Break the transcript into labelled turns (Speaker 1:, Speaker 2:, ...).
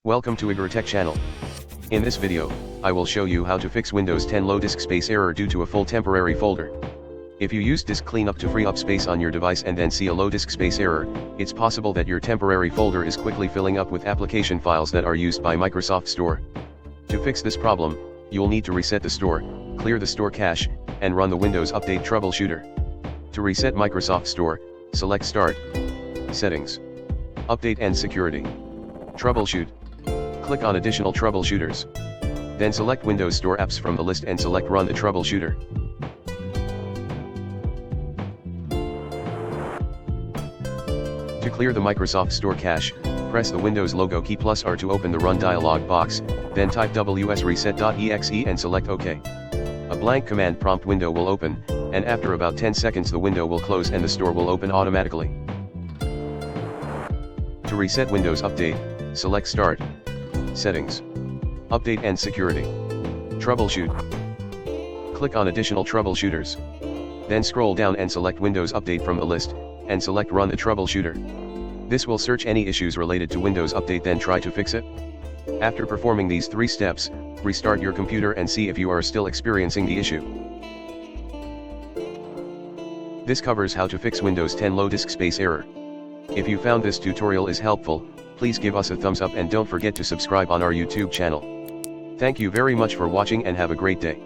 Speaker 1: Welcome to IgoroTech channel. In this video, I will show you how to fix Windows 10 low disk space error due to a full temporary folder. If you use disk cleanup to free up space on your device and then see a low disk space error, it's possible that your temporary folder is quickly filling up with application files that are used by Microsoft Store. To fix this problem, you'll need to reset the store, clear the store cache, and run the Windows Update Troubleshooter. To reset Microsoft Store, select Start, Settings, Update and Security, Troubleshoot. Click on Additional Troubleshooters. Then select Windows Store Apps from the list and select Run the Troubleshooter. To clear the Microsoft Store cache, press the Windows logo key plus R to open the Run dialog box, then type wsreset.exe and select OK. A blank command prompt window will open, and after about 10 seconds the window will close and the store will open automatically. To reset Windows Update, select Start, Settings, Update and Security, Troubleshoot. Click on Additional Troubleshooters. Then scroll down and select Windows Update from the list, and select Run the Troubleshooter. This will search any issues related to Windows Update, then try to fix it. After performing these 3 steps, restart your computer and see if you are still experiencing the issue. This covers how to fix Windows 10 low disk space error. If you found this tutorial is helpful, please give us a thumbs up and don't forget to subscribe on our YouTube channel. Thank you very much for watching and have a great day.